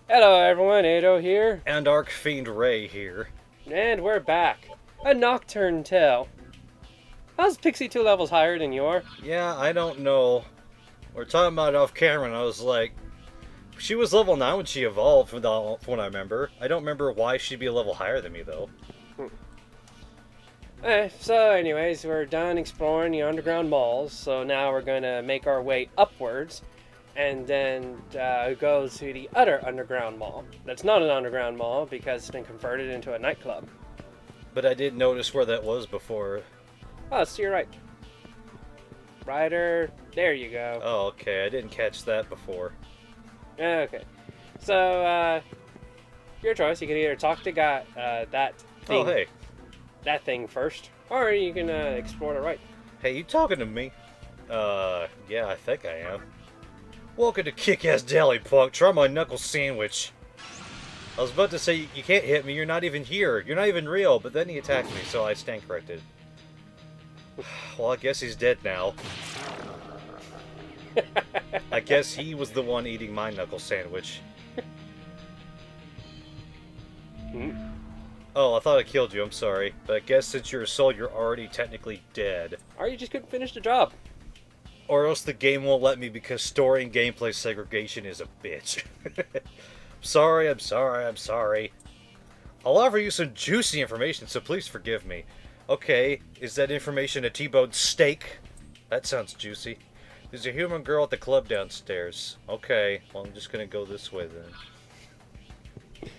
Hello everyone, Atou here. And Archfiend Ray here. And we're back. A Nocturne tale. How's Pixie 2 levels higher than you are? Yeah, I don't know. We're talking about it off camera and I was like, she was level 9 when she evolved from what I remember. I don't remember why she'd be a level higher than me though. So anyways, we're done exploring the underground malls, so now we're gonna make our way upwards and then go to the other underground mall. That's not an underground mall because it's been converted into a nightclub. But I didn't notice where that was before. Oh, it's to your right. Rider, there you go. Oh, okay, I didn't catch that before. Okay, so your choice. You can either talk to that thing. Oh, hey. That thing first, or you can explore the right. Hey, you talking to me? Yeah, I think I am. Welcome to Kick-Ass Deli, punk. Try my knuckle sandwich. I was about to say, you can't hit me, you're not even here. You're not even real, but then he attacked me, so I stand corrected. Well, I guess he's dead now. I guess he was the one eating my knuckle sandwich. Oh, I thought I killed you, I'm sorry. But I guess since you're a soul, you're already technically dead. Or you just couldn't finish the job. Or else the game won't let me because story and gameplay segregation is a bitch. I'm sorry. I'll offer you some juicy information, so please forgive me. Okay, is that information a T-bone steak? That sounds juicy. There's a human girl at the club downstairs. Okay, well I'm just gonna go this way then.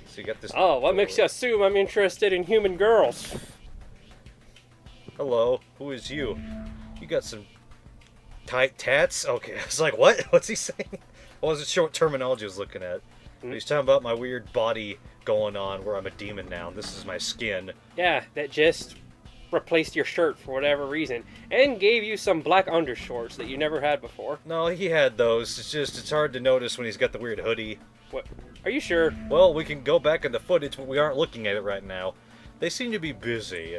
So you got this... Oh, what makes you assume I'm interested in human girls? Hello, who is you? You got some tight tats? Okay, I was like, what? What's he saying? I wasn't sure what terminology I was looking at. He's talking about my weird body going on where I'm a demon now. This is my skin. Yeah, that just replaced your shirt for whatever reason, and gave you some black undershorts that you never had before. No, he had those. It's just, it's hard to notice when he's got the weird hoodie. What? Are you sure? Well, we can go back in the footage, but we aren't looking at it right now. They seem to be busy.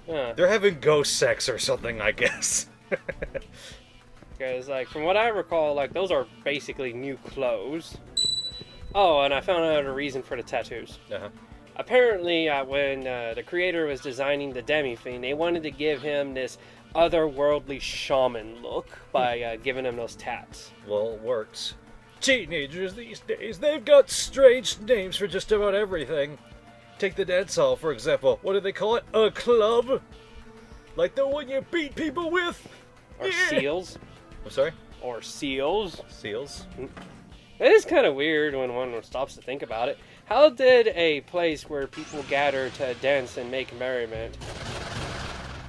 They're having ghost sex or something, I guess. Because, like, from what I recall, like, those are basically new clothes. Oh, and I found out a reason for the tattoos. Apparently, when the creator was designing the Demi-Fiend, they wanted to give him this otherworldly shaman look by giving him those tats. Well, it works. Teenagers these days, they've got strange names for just about everything. Take the dance hall, for example. What do they call it? A club? Like the one you beat people with? Or seals. I'm sorry? Or seals. Seals? It is kind of weird when one stops to think about it. How did a place where people gather to dance and make merriment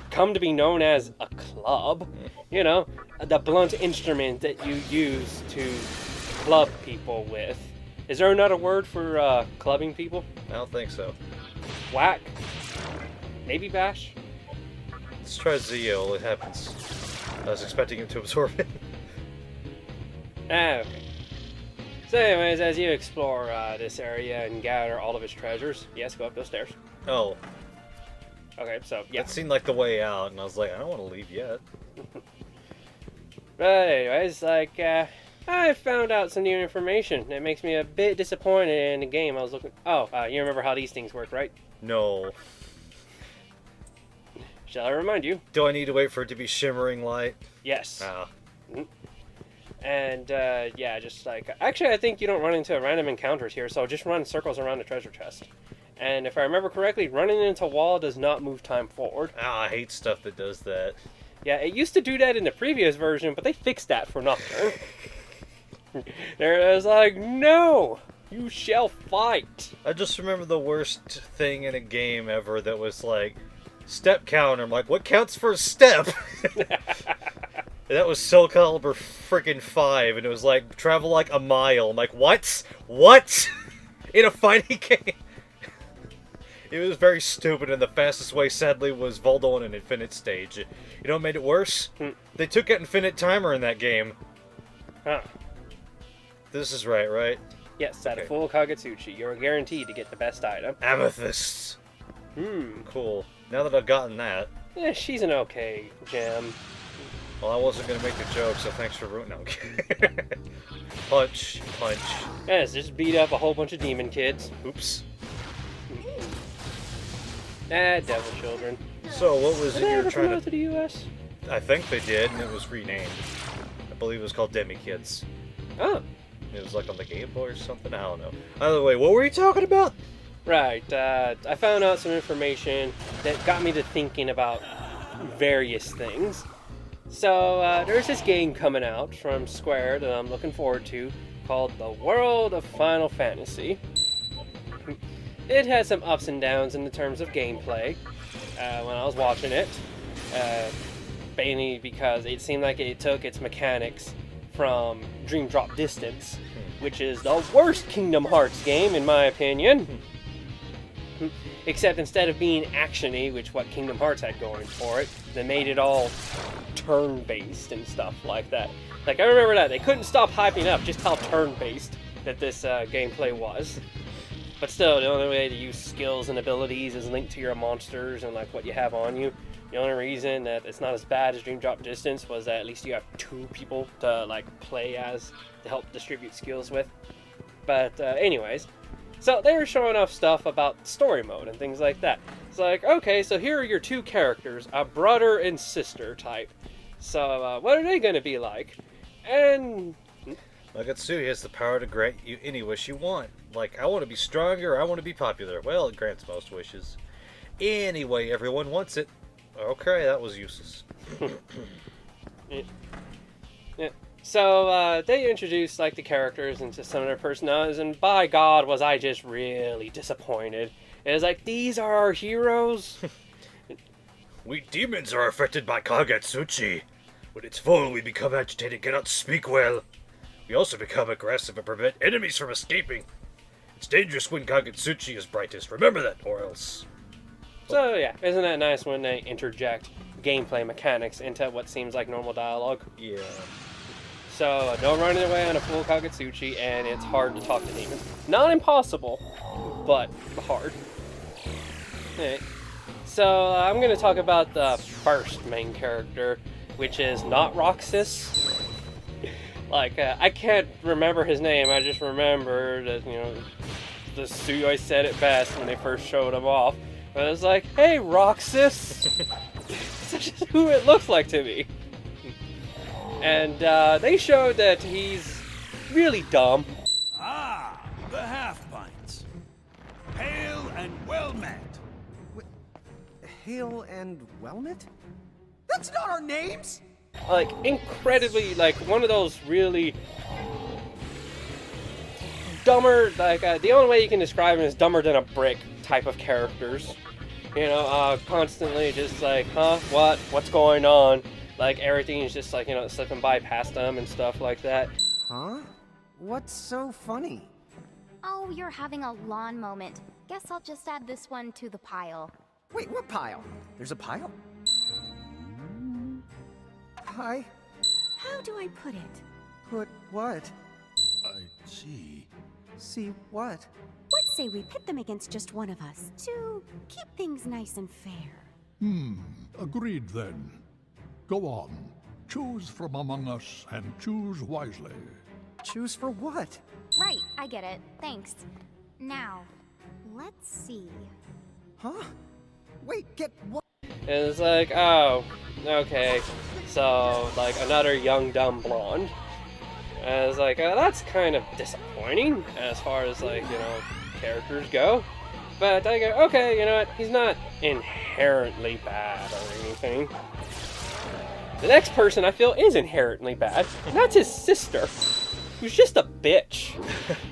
come to be known as a club? You know, the blunt instrument that you use to club people with. Is there another word for clubbing people? I don't think so. Whack? Maybe bash? Let's try Zeo. It happens. I was expecting him to absorb it. Okay. So anyways, as you explore this area and gather all of its treasures, yes, go up those stairs. Oh. Okay, so, yeah. That seemed like the way out, and I was like, I don't want to leave yet. But anyways, like, I found out some new information. It makes me a bit disappointed in the game. I was looking... Oh, you remember how these things work, right? No. Shall I remind you? Do I need to wait for it to be shimmering light? Yes. Ah. And, yeah, just like... Actually, I think you don't run into random encounters here, so just run circles around the treasure chest. And if I remember correctly, running into a wall does not move time forward. Ah, I hate stuff that does that. Yeah, it used to do that in the previous version, but they fixed that for Nocturne. There was like, no! You shall fight! I just remember the worst thing in a game ever that was like, step counter. I'm like, what counts for a step? That was Soul Calibur freaking 5, and it was like, travel like a mile. I'm like, what? What? In a fighting game? It was very stupid, and the fastest way, sadly, was Voldo on an infinite stage. You know what made it worse? They took out infinite timer in that game. Huh. This is right? Yes, at a full Kagetsuchi, you're guaranteed to get the best item. Amethysts. Cool. Now that I've gotten that. Yeah, she's an okay gem. Well, I wasn't gonna make the joke, so thanks for ruining. No. Punch, punch. Yes, just beat up a whole bunch of demon kids. Oops. Devil children. So, what was Did it they you ever were trying come out to... to the U.S.? I think they did, and it was renamed. I believe it was called Demi-Kids. Oh, It was like on the Game Boy or something, I don't know. Either way, what were you talking about? right. I found out some information that got me to thinking about various things. So, there's this game coming out from Square that I'm looking forward to called The World of Final Fantasy. It has some ups and downs in the terms of gameplay when I was watching it. Mainly because it seemed like it took its mechanics from Dream Drop Distance, which is the worst Kingdom Hearts game in my opinion. Except instead of being action-y, which what Kingdom Hearts had going for it, they made it all turn-based and stuff like that. Like, I remember that. They couldn't stop hyping up just how turn-based that this gameplay was. But still, the only way to use skills and abilities is linked to your monsters and like what you have on you. The only reason that it's not as bad as Dream Drop Distance was that at least you have two people to like play as to help distribute skills with. But anyways, so they were showing off stuff about story mode and things like that. It's like, okay, so here are your two characters, a brother and sister type. So what are they going to be like? And Nagatsuki has the power to grant you any wish you want. Like, I want to be stronger, I want to be popular. Well, it grants most wishes. Anyway, everyone wants it. Okay, that was useless. yeah. So they introduced like the characters into some of their personalities, and by God, was I just really disappointed. It was like, these are our heroes. We demons are affected by Kagetsuchi. When it's full, we become agitated, cannot speak well. We also become aggressive and prevent enemies from escaping. It's dangerous when Kagetsuchi is brightest. Remember that, or else. So yeah, isn't that nice when they interject gameplay mechanics into what seems like normal dialogue? Yeah. So don't run away on a full Kagetsuchi, and it's hard to talk to demons. Not impossible, but hard. Alright. So I'm going to talk about the first main character, which is not Roxas. Like, I can't remember his name, I just remember that, you know, the Suyoi said it best when they first showed him off. But it was like, hey, Roxas! That's just who it looks like to me. And they showed that he's really dumb. Ah, the half-pints. Hail and well met. Hail and Wellmet? That's not our names! Like, incredibly, like, one of those really dumber, like, the only way you can describe him is dumber than a brick type of characters. You know, constantly just like, huh, what's going on? Like, everything's just like, you know, slipping by past them and stuff like that. Huh? What's so funny? Oh, you're having a lawn moment. Guess I'll just add this one to the pile. Wait, what pile? There's a pile? Hi. How do I put it? Put what? I see. See what? What say we pit them against just one of us to keep things nice and fair? Agreed then. Go on. Choose from among us and choose wisely. Choose for what? Right, I get it. Thanks. Now, let's see. Huh? Wait, get what? And it's like, oh, okay. So, like, another young, dumb blonde. And it's like, that's kind of disappointing as far as, like, you know, characters go. But I go, okay, you know what? He's not inherently bad or anything. The next person I feel is inherently bad, and that's his sister, who's just a bitch.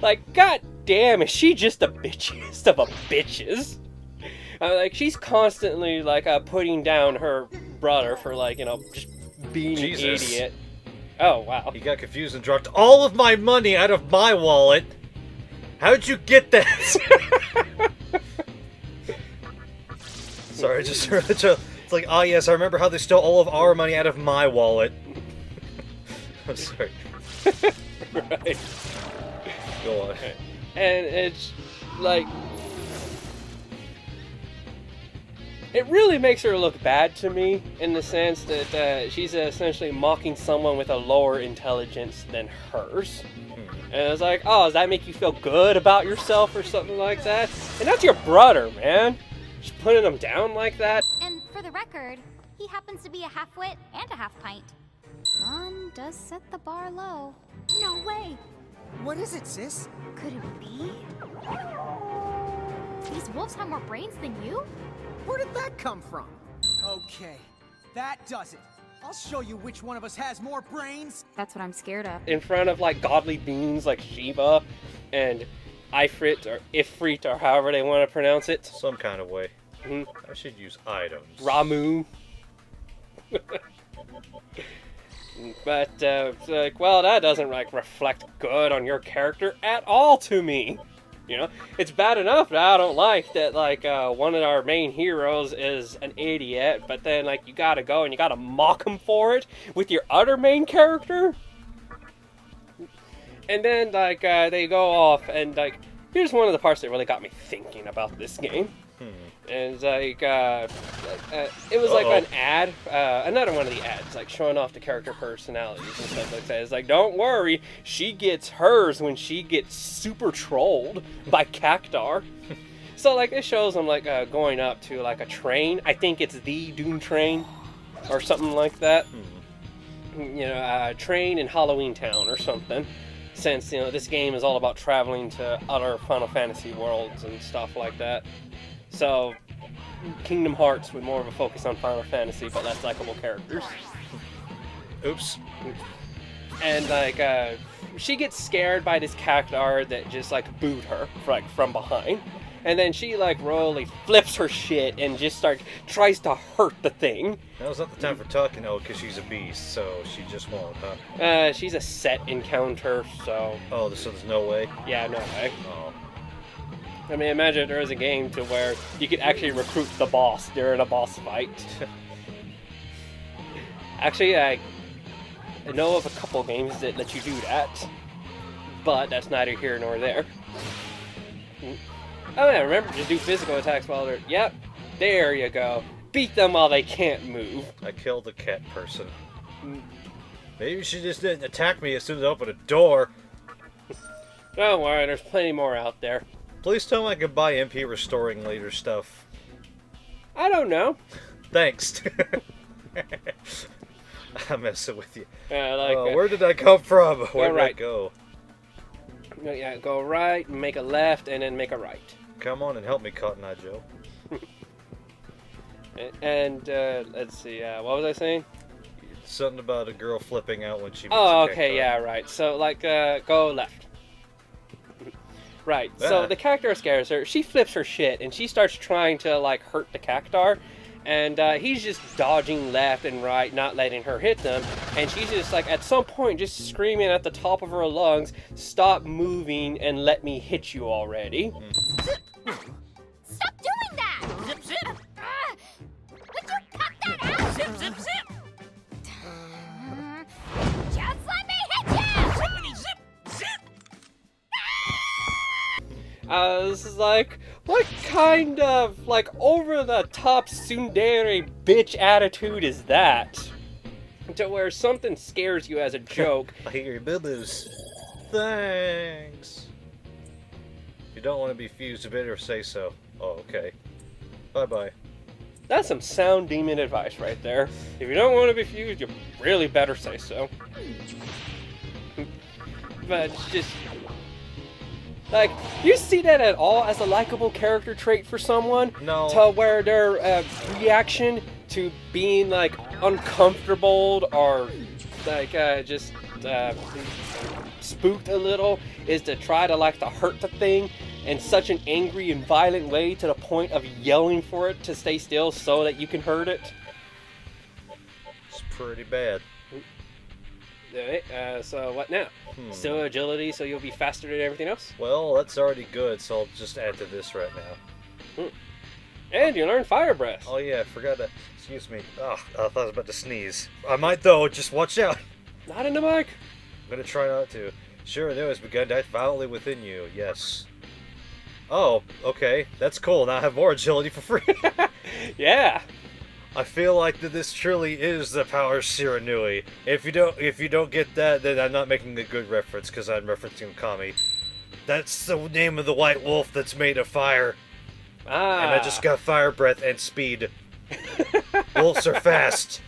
Like, god damn, is she just the bitchiest of a bitches? Like, she's constantly, like, putting down her brother for, like, you know, just being an idiot. Oh, wow. He got confused and dropped all of my money out of my wallet. How'd you get that? Sorry, I just heard it's like, ah, yes, I remember how they stole all of our money out of my wallet. I'm sorry. Right. Go on. And it's like, it really makes her look bad to me in the sense that she's essentially mocking someone with a lower intelligence than hers. And it's like, oh, does that make you feel good about yourself or something like that? And that's your brother, man. Just putting him down like that. And for the record, he happens to be a half-wit and a half-pint. Mon does set the bar low. No way! What is it, sis? Could it be? These wolves have more brains than you? Where did that come from? Okay, that does it. I'll show you which one of us has more brains. That's what I'm scared of. In front of like godly beings like Shiva and Ifrit or Ifrit or however they want to pronounce it. Some kind of way. Mhm. I should use items. Ramu. But it's like, well, that doesn't like reflect good on your character at all to me. You know, it's bad enough that I don't like that like one of our main heroes is an idiot, but then like you gotta go and you gotta mock him for it with your other main character. And then like they go off and like here's one of the parts that really got me thinking about this game. And it's like it was like an ad, another one of the ads, like showing off the character personalities and stuff like that. It's like, don't worry, she gets hers when she gets super trolled by Cactar. So like it shows them like going up to like a train. I think it's the Doom train or something like that. You know, a train in Halloween Town or something. Since you know this game is all about traveling to other Final Fantasy worlds and stuff like that. So, Kingdom Hearts with more of a focus on Final Fantasy, but less likable characters. Oops. And like, she gets scared by this cactar that just like booed her like from behind, and then she like royally flips her shit and just tries to hurt the thing. Now's not the time for talking, because she's a beast, so she just won't, huh? She's a set encounter, so. Oh, so there's no way. Yeah, no way. Oh. I mean, imagine there was a game to where you could actually recruit the boss during a boss fight. Actually, I know of a couple games that let you do that, but that's neither here nor there. Oh yeah, remember, just do physical attacks while they're... Yep, there you go. Beat them while they can't move. I killed the cat person. Maybe she just didn't attack me as soon as I opened a door. Don't worry, there's plenty more out there. Please tell me I can buy MP restoring later stuff. I don't know. Thanks. I'm messing with you. Like, where did I come from? Where did I right. go? Yeah, go right, make a left, and then make a right. Come on and help me, Cotton Eye Joe. And let's see, what was I saying? Something about a girl flipping out when she meets Oh, a okay, cacti. yeah, right. So, like, go left. Right, so the cactar scares her. She flips her shit, and she starts trying to, like, hurt the cactar. And he's just dodging left and right, not letting her hit them. And she's just, like, at some point, just screaming at the top of her lungs, stop moving and let me hit you already. Stop doing that! Zip, zip! Would you cut that out? Zip, zip, zip! Just let me hit you! Zippity, zip, zip! This is like, what kind of, like, over-the-top tsundere bitch attitude is that? To where something scares you as a joke. I hear your boo-boos. Thanks. If you don't want to be fused, you better say so. Oh, okay. Bye-bye. That's some sound demon advice right there. If you don't want to be fused, you really better say so. But it's just... like, you see that at all as a likable character trait for someone? No. To where their reaction to being, like, uncomfortable or, like, just spooked a little is to try to, like, to hurt the thing in such an angry and violent way to the point of yelling for it to stay still so that you can hurt it? It's pretty bad. Alright, so what now? Still agility, so you'll be faster than everything else? Well, that's already good, so I'll just add to this right now. And you learn Fire Breath. Oh yeah, I forgot that. Excuse me. Oh, I thought I was about to sneeze. I might though, just watch out. Not in the mic. I'm gonna try not to. Sure, there has begun to act violently within you, yes. Oh, okay. That's cool. Now I have more agility for free. Yeah. I feel like that this truly is the power of Shiranui. If you don't get that, then I'm not making a good reference because I'm referencing Kami. That's the name of the white wolf that's made of fire. Ah. And I just got fire breath and speed. Wolves are fast.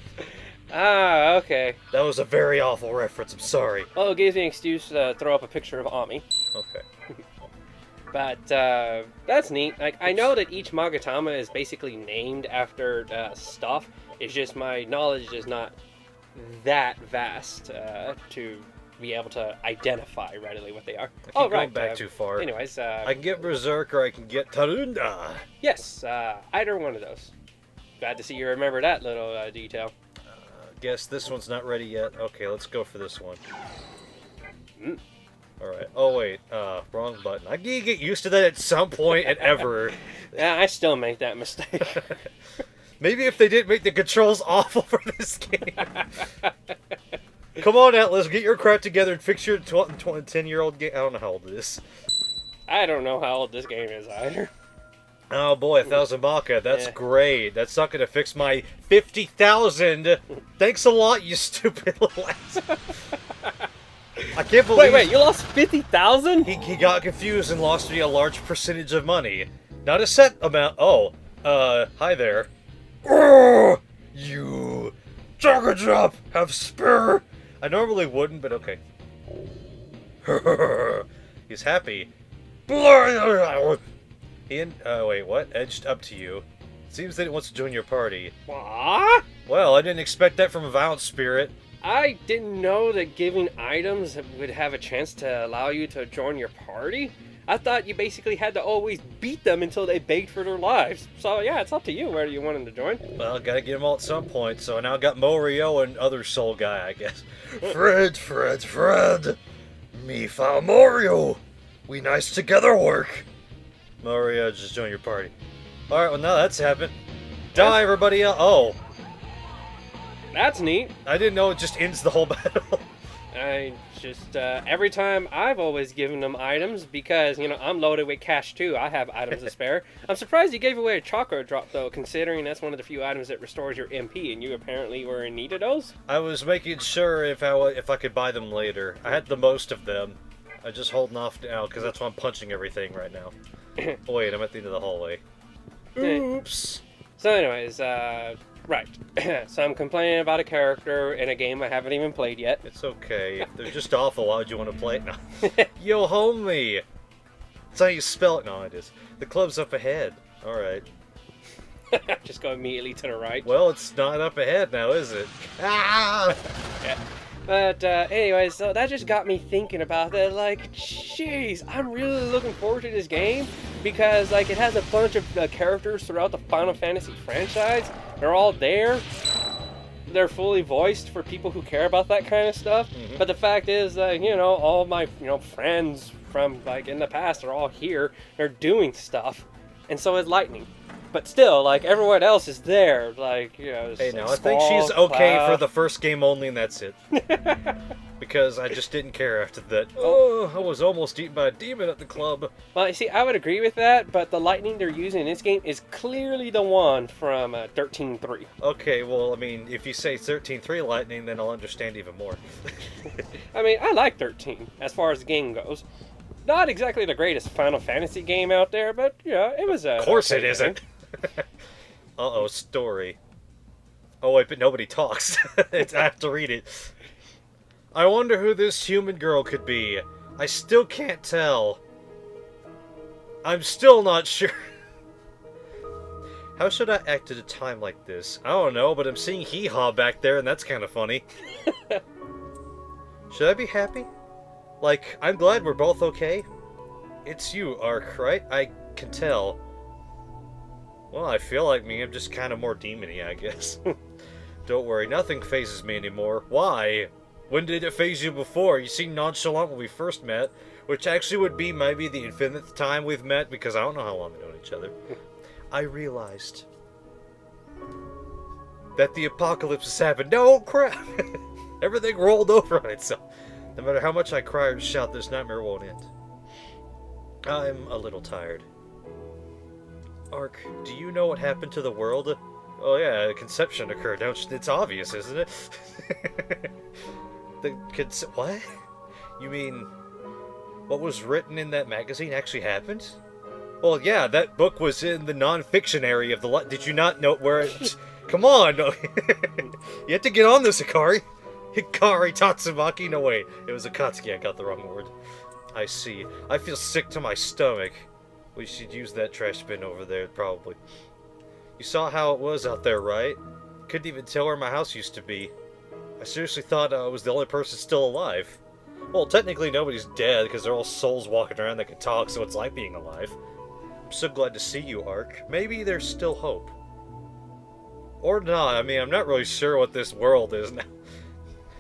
Ah, okay. That was a very awful reference. I'm sorry. Well, it gives me an excuse to throw up a picture of Ami. Okay. But that's neat. Like, I know that each Magatama is basically named after stuff. It's just my knowledge is not that vast to be able to identify readily what they are. I keep going back too far. Anyways, I can get Berserk or I can get Tarunda. Yes, either one of those. Glad to see you remember that little detail. Guess this one's not ready yet. Okay, let's go for this one. Mm. Alright. Oh, wait. Wrong button. I need to get used to that at some point and ever. Yeah, I still make that mistake. Maybe if they didn't make the controls awful for this game. Come on, Atlas, get your crap together and fix your 10-year-old game. I don't know how old it is. I don't know how old this game is either. Oh boy, 1,000 Maka. That's Yeah. great. That's not going to fix my 50,000. Thanks a lot, you stupid little ass. I can't believe... Wait, you lost 50,000? He got confused and lost me a large percentage of money. Not a set amount. Oh, hi there. Oh, you... Jogger Drop! Have spare! I normally wouldn't, but okay. He's happy. Wait, what? Edged up to you. Seems that it wants to join your party. What? Well, I didn't expect that from a violent spirit. I didn't know that giving items would have a chance to allow you to join your party. I thought you basically had to always beat them until they begged for their lives. So yeah, it's up to you whether you want them to join. Well, gotta get them all at some point, so I now got Morio and other soul guy, I guess. Fred! Me found Morio! We nice together work! Morio, just join your party. Alright, well now that's happened. Die, everybody else! Oh! That's neat. I didn't know it just ends the whole battle. I just, every time I've always given them items because, you know, I'm loaded with cash too. I have items to spare. I'm surprised you gave away a chakra drop though, considering that's one of the few items that restores your MP and you apparently were in need of those. I was making sure if I could buy them later. I had the most of them. I'm just holding off now because that's why I'm punching everything right now. Oh, wait, I'm at the end of the hallway. Oops. So anyways, right. So I'm complaining about a character in a game I haven't even played yet. It's okay. If they're just awful, why would you want to play it now? Yo, homie! That's how you spell it. No, it is. The club's up ahead. Alright. Just go immediately to the right. Well, it's not up ahead now, is it? Ah! Yeah. But anyways, so that just got me thinking about that. Like, jeez, I'm really looking forward to this game because, like, it has a bunch of characters throughout the Final Fantasy franchise. They're all there. They're fully voiced for people who care about that kind of stuff. Mm-hmm. But the fact is that, you know, all my, friends from, like, in the past are all here. They're doing stuff. And so is Lightning. But still, like, everyone else is there. Like, Hey, now, like I think Squall, she's okay Cloud. for the first game only, and that's it. Because I just didn't care after that. Oh, I was almost eaten by a demon at the club. Well, you see, I would agree with that, but the lightning they're using in this game is clearly the one from 13.3. Okay, well, I mean, if you say 13.3 lightning, then I'll understand even more. I mean, I like 13 as far as the game goes. Not exactly the greatest Final Fantasy game out there, but, it was a... Of course okay it isn't. Uh-oh, story. Oh, wait, but nobody talks. I have to read it. I wonder who this human girl could be. I still can't tell. I'm still not sure. How should I act at a time like this? I don't know, but I'm seeing hee-haw back there, and that's kind of funny. Should I be happy? Like, I'm glad we're both okay. It's you, Ark, right? I can tell. Well, I feel like me. I'm just kind of more demon-y, I guess. Don't worry, nothing phases me anymore. Why? When did it phase you before? You seemed nonchalant when we first met, which actually would be maybe the infinite time we've met, because I don't know how long we've known each other. I realized that the apocalypse has happened. No, crap! Everything rolled over on itself. No matter how much I cry or shout, this nightmare won't end. I'm a little tired. Ark, do you know what happened to the world? Oh yeah, conception occurred. It's obvious, isn't it? What? You mean what was written in that magazine actually happened? Well, yeah, that book was in the non-fiction area of the... Did you not know where it... Come on! You have to get on this, Hikari. Hikari Tatsumaki? No, wait. It was Akatsuki. I got the wrong word. I see. I feel sick to my stomach. We should use that trash bin over there, probably. You saw how it was out there, right? Couldn't even tell where my house used to be. I seriously thought I was the only person still alive. Well, technically nobody's dead, because they're all souls walking around that can talk, so it's like being alive. I'm so glad to see you, Ark. Maybe there's still hope. Or not. I mean, I'm not really sure what this world is now.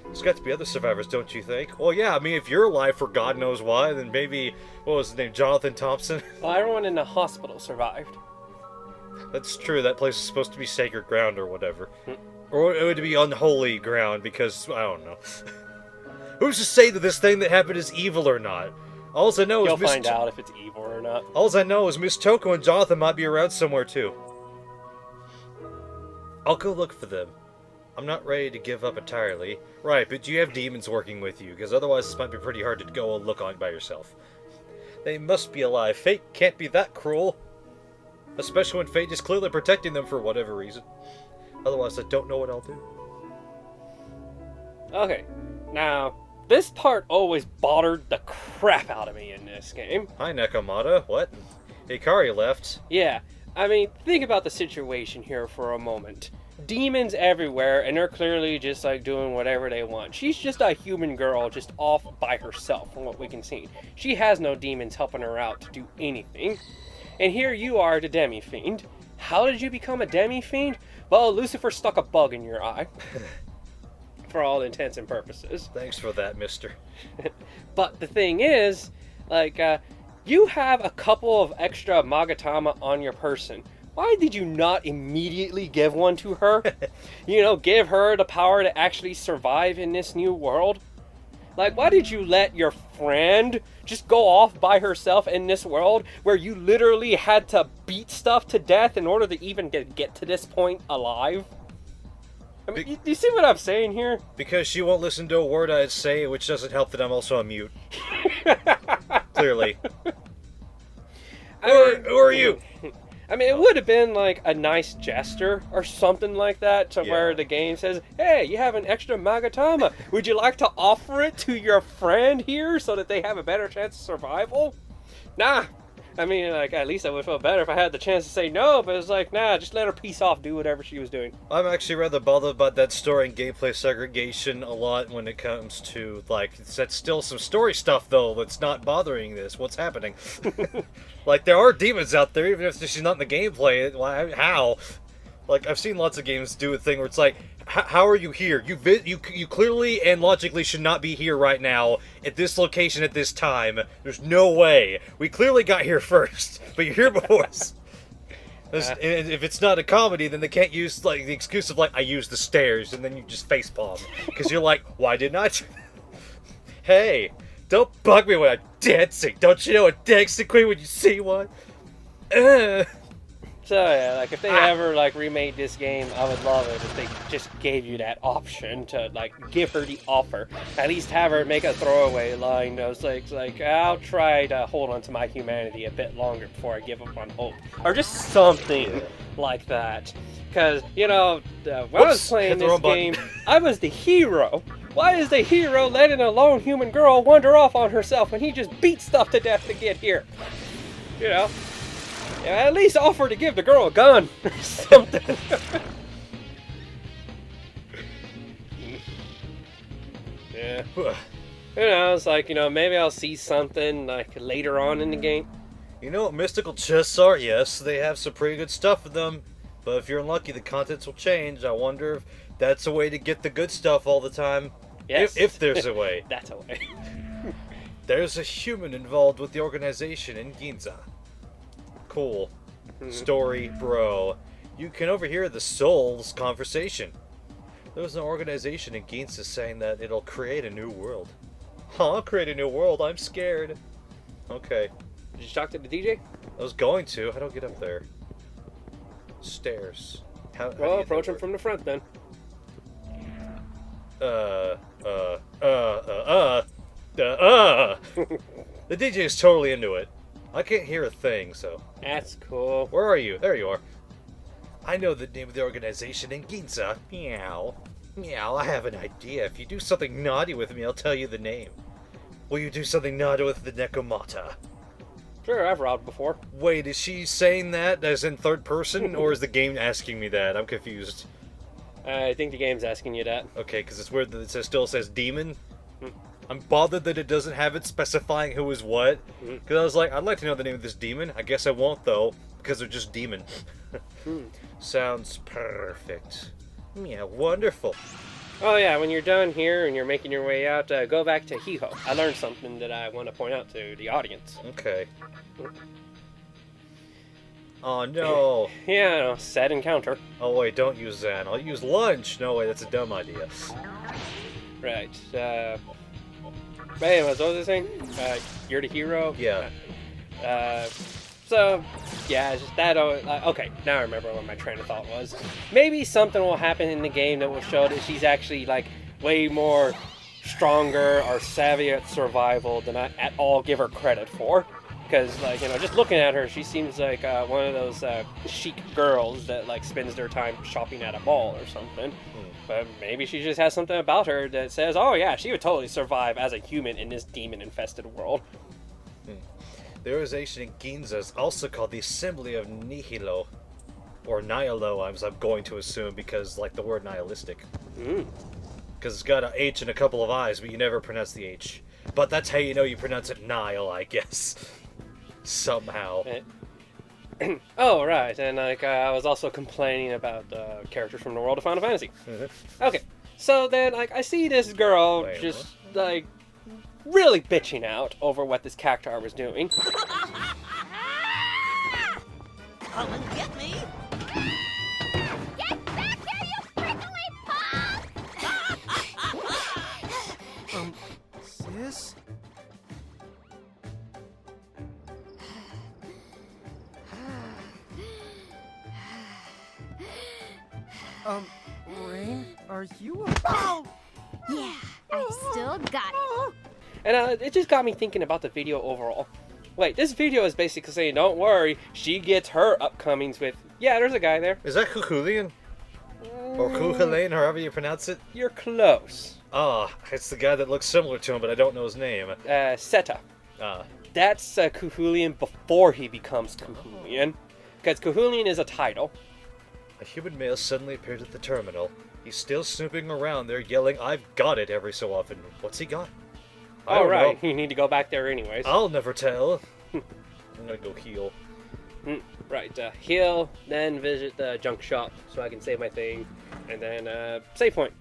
There's got to be other survivors, don't you think? Well, yeah, I mean, if you're alive for God knows why, then maybe, what was his name, Jonathan Thompson? Well, everyone in the hospital survived. That's true, that place is supposed to be sacred ground or whatever. Or it would be unholy ground, because, I don't know. Who's to say that this thing that happened is evil or not? All I know is You'll find out if it's evil or not. All I know is Miss Toko and Jonathan might be around somewhere, too. I'll go look for them. I'm not ready to give up entirely. Right, but you have demons working with you, because otherwise this might be pretty hard to go and look on by yourself. They must be alive. Fate can't be that cruel. Especially when Fate is clearly protecting them for whatever reason. Otherwise, I don't know what I'll do. Okay, now, this part always bothered the crap out of me in this game. Hi, Nakamata. What? Hikari left. Yeah, I mean, think about the situation here for a moment. Demons everywhere, and they're clearly just like doing whatever they want. She's just a human girl, just off by herself, from what we can see. She has no demons helping her out to do anything. And here you are, the Demi-Fiend. How did you become a Demi-Fiend? Well, Lucifer stuck a bug in your eye. For all intents and purposes. Thanks for that, mister. But the thing is, like, you have a couple of extra Magatama on your person. Why did you not immediately give one to her? You know, give her the power to actually survive in this new world? Like, why did you let your friend just go off by herself in this world where you literally had to beat stuff to death in order to even get to this point alive? I mean, you see what I'm saying here? Because she won't listen to a word I say, which doesn't help that I'm also a mute. Clearly. Who are you? I mean, it would have been like a nice gesture or something like that to where the game says, hey, you have an extra Magatama. Would you like to offer it to your friend here so that they have a better chance of survival? Nah. I mean, like, at least I would feel better if I had the chance to say no, but it's like, nah, just let her peace off, do whatever she was doing. I'm actually rather bothered about that story and gameplay segregation a lot when it comes to, like, that's still some story stuff, though, that's not bothering this. What's happening? Like, there are demons out there, even if she's not in the gameplay. How? Like, I've seen lots of games do a thing where it's like, how are you here? You clearly and logically should not be here right now, at this location at this time. There's no way. We clearly got here first, but you're here before us. And if it's not a comedy, then they can't use, like, the excuse of, like, I used the stairs, and then you just facepalm. Because you're like, why didn't I? Hey, don't bug me when I'm dancing. Don't you know a dancing queen when you see one? So yeah, like if they ever like remade this game, I would love it if they just gave you that option to like give her the offer. At least have her make a throwaway line. Those like I'll try to hold on to my humanity a bit longer before I give up on hope, or just something like that. Because you know, when I was playing this game, I was the hero. Why is the hero letting a lone human girl wander off on herself when he just beats stuff to death to get here? You know. At least offer to give the girl a gun or something. Yeah. Who knows, like, you know, maybe I'll see something, like, later on in the game. You know what mystical chests are? Yes, they have some pretty good stuff in them. But if you're unlucky, the contents will change. I wonder if that's a way to get the good stuff all the time. Yes. If there's a way. That's a way. There's a human involved with the organization in Ginza. Cool. Story, bro. You can overhear the Soul's conversation. There's an organization in Ginza saying that it'll create a new world. Huh? Create a new world? I'm scared. Okay. Did you talk to the DJ? I was going to. How do I get up there? Stairs. How do Well, you approach know him from the front then. The DJ's totally into it. I can't hear a thing, so. That's cool. Where are you? There you are. I know the name of the organization in Ginza. Meow. Meow, I have an idea. If you do something naughty with me, I'll tell you the name. Will you do something naughty with the Nekomata? Sure, I've robbed before. Wait, is she saying that as in third person, or is the game asking me that? I'm confused. I think the game's asking you that. Okay, because it's weird that it still says demon. I'm bothered that it doesn't have it specifying who is what. Because I was like, I'd like to know the name of this demon. I guess I won't, though, because they're just demon. Sounds perfect. Yeah, wonderful. Oh yeah, when you're done here and you're making your way out, go back to Hiho. I learned something that I want to point out to the audience. Okay. Oh no. Yeah, no, set encounter. Oh wait, don't use that. I'll use lunch. No way, that's a dumb idea. Right. But anyways, what was I saying? You're the hero? Yeah. So, yeah, it's just that. Okay, now I remember what my train of thought was. Maybe something will happen in the game that will show that she's actually, like, way more stronger or savvy at survival than I at all give her credit for. Because, like, you know, just looking at her, she seems like one of those chic girls that, like, spends their time shopping at a mall or something. But maybe she just has something about her that says, oh, yeah, she would totally survive as a human in this demon-infested world. The organization in Ginza is also called the Assembly of Nihilo. Or Nihilo, I'm going to assume, because, like, the word nihilistic. Because it's got an H and a couple of I's, but you never pronounce the H. But that's how you know you pronounce it Nile, I guess. Somehow. Oh, right, and, like, I was also complaining about characters from the world of Final Fantasy. Okay, so then, like, I see this girl Wait, just, like, really bitching out over what this cactuar was doing. Come and get me! Get back here, you prickly punk! Sis? Rain, are you a... Oh! Yeah, I still got it. And it just got me thinking about the video overall. Wait, this video is basically saying, don't worry, she gets her upcomings with, yeah, there's a guy there. Is that Kukulian? Or Kukulane, however you pronounce it? You're close. Ah, it's the guy that looks similar to him, but I don't know his name. Seta. That's Kuhulian before he becomes Kuhulian. Because Kuhulian is a title. A human male suddenly appeared at the terminal. He's still snooping around there, yelling, "I've got it," every so often. What's he got? I don't right, know. you need to go back there anyways. I'll never tell. I'm gonna go heal. Right, heal, then visit the junk shop so I can save my thing, and then save point.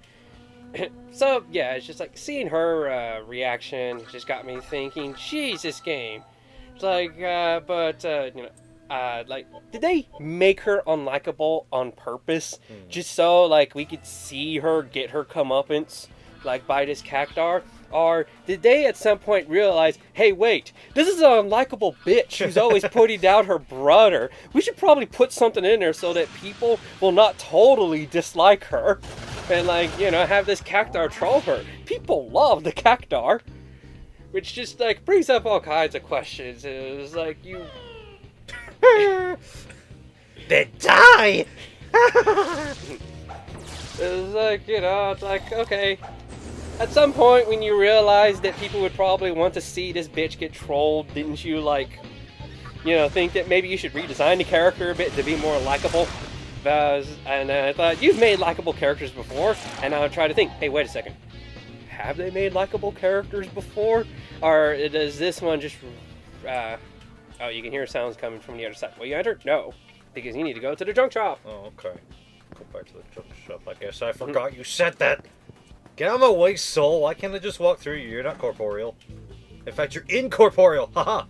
So, yeah, it's just like seeing her reaction just got me thinking, jeez, this game. It's like, like, did they make her unlikable on purpose? Just so, like, we could see her get her comeuppance, like, by this cactuar? Or did they at some point realize, hey, wait, this is an unlikable bitch who's always putting down her brother. We should probably put something in there so that people will not totally dislike her. And, like, you know, have this cactuar troll her. People love the cactuar. Which just, like, brings up all kinds of questions. It's like, you... They die! It's like, you know, it's like, okay. At some point when you realized that people would probably want to see this bitch get trolled, didn't you, like, you know, think that maybe you should redesign the character a bit to be more likable? And I thought, you've made likable characters before, and I would try to think, hey, wait a second. Have they made likable characters before? Or does this one just... oh, you can hear sounds coming from the other side. Will you enter? No, because you need to go to the junk shop. Oh, okay. Go back to the junk shop. I guess I forgot you said that. Get out of my way, soul. Why can't I just walk through you? You're not corporeal. In fact, you're incorporeal. Haha.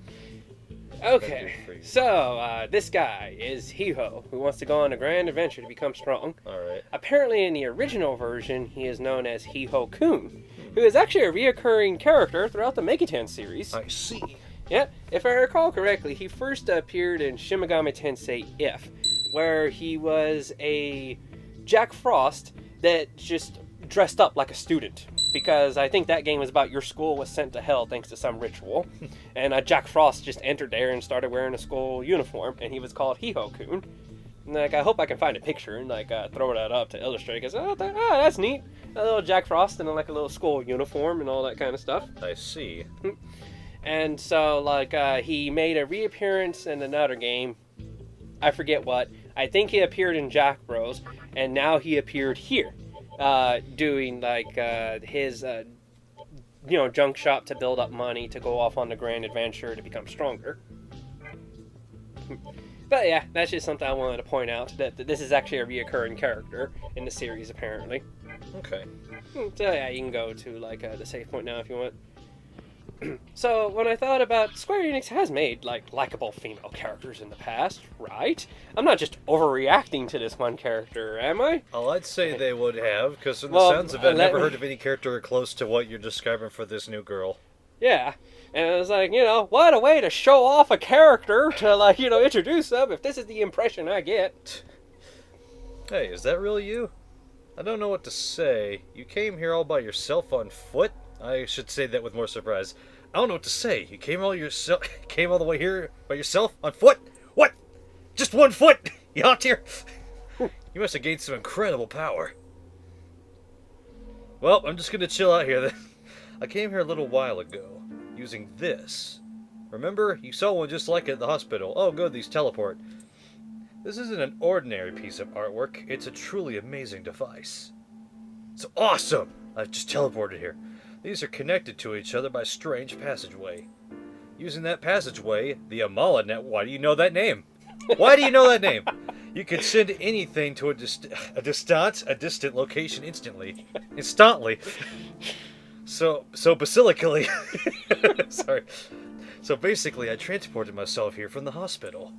Okay, so this guy is Hiho, who wants to go on a grand adventure to become strong. Alright. Apparently in the original version, he is known as Hiho-kun, who is actually a reoccurring character throughout the Megaten series. I see. Yeah, if I recall correctly, he first appeared in Shin Megami Tensei III, where he was a Jack Frost that just dressed up like a student. Because I think that game was about your school was sent to hell thanks to some ritual. And Jack Frost just entered there and started wearing a school uniform, and he was called Hiho-kun. And, like, I hope I can find a picture and, like, throw that up to illustrate, because, that's neat. A little Jack Frost in, like, a little school uniform and all that kind of stuff. I see. And so, like, he made a reappearance in another game. I forget what. I think he appeared in Jack Bros, and now he appeared here. Doing like his junk shop to build up money to go off on the grand adventure to become stronger. But yeah, that's just something I wanted to point out, that this is actually a reoccurring character in the series apparently. Okay. So yeah, you can go to like the save point now if you want. So when I thought about, Square Enix has made like likable female characters in the past, right? I'm not just overreacting to this one character, am I? Well, I'd say they would have, because from the sounds of it, I've never heard of any character close to what you're describing for this new girl. Yeah, and it was like, what a way to show off a character to like, introduce them, if this is the impression I get. Hey, is that really you? I don't know what to say. You came here all by yourself on foot? I should say that with more surprise. I don't know what to say. You came all the way here by yourself on foot? What? Just 1 foot? You hopped here? You must have gained some incredible power. Well, I'm just gonna chill out here then. I came here a little while ago, using this. Remember? You saw one just like it at the hospital. Oh good, these teleport. This isn't an ordinary piece of artwork. It's a truly amazing device. It's awesome! I've just teleported here. These are connected to each other by a strange passageway. Using that passageway, the Amala net. Why do you know that name? Why do you know that name? You can send anything to a distant location instantly. So basilically. Sorry. So basically, I transported myself here from the hospital.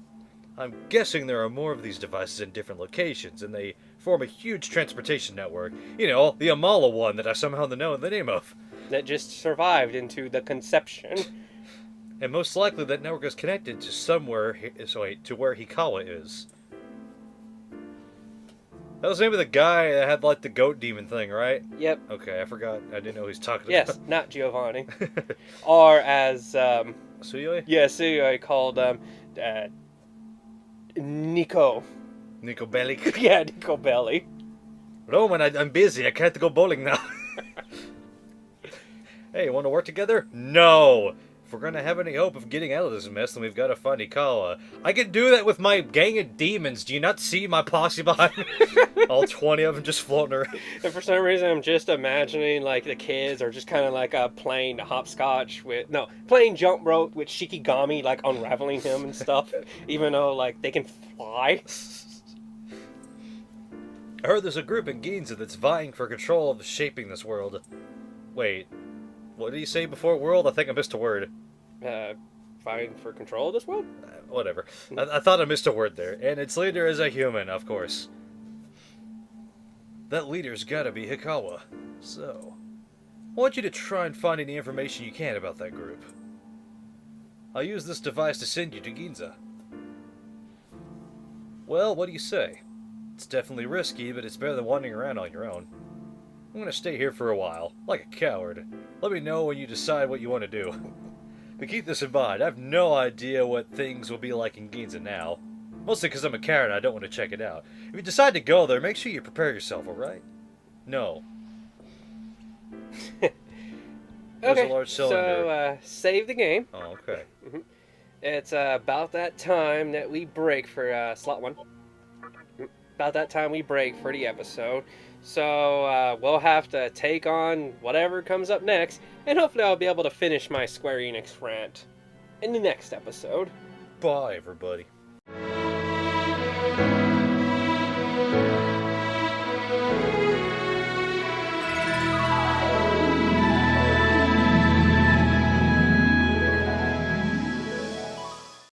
I'm guessing there are more of these devices in different locations, and they form a huge transportation network. The Amala one that I somehow know the name of. That just survived into the conception. And most likely that network is connected to to where Hikawa is. That was the name of the guy that had like the goat demon thing, right? Yep. Okay, I forgot. I didn't know who he's talking yes, about. Yes, not Giovanni. Or as Suyoi? Yeah, Suyoi called Nico. Nico Belly. Yeah, Nico Belly. Roman, I'm busy. I can't go bowling now. Hey, want to work together? No! If we're gonna have any hope of getting out of this mess, then we've got to find Hikawa. I can do that with my gang of demons. Do you not see my posse behind me? All 20 of them just floating around. And for some reason, I'm just imagining, like, the kids are just kind of like playing hopscotch playing jump rope with Shikigami, like, unraveling him and stuff. Even though, like, they can fly. I heard there's a group in Ginza that's vying for control of shaping this world. Wait. What did he say before world? I think I missed a word. Vying for control of this world? Whatever. I thought I missed a word there. And its leader is a human, of course. That leader's gotta be Hikawa. So, I want you to try and find any information you can about that group. I'll use this device to send you to Ginza. Well, what do you say? It's definitely risky, but it's better than wandering around on your own. I'm gonna stay here for a while, like a coward. Let me know when you decide what you want to do. But keep this in mind, I have no idea what things will be like in Ginza now. Mostly because I'm a coward and I don't want to check it out. If you decide to go there, make sure you prepare yourself, alright? No. Okay, a large cylinder. so save the game. Oh, okay. It's about that time that we break for slot 1. About that time we break for the episode. So we'll have to take on whatever comes up next, and hopefully I'll be able to finish my Square Enix rant in the next episode. Bye, everybody.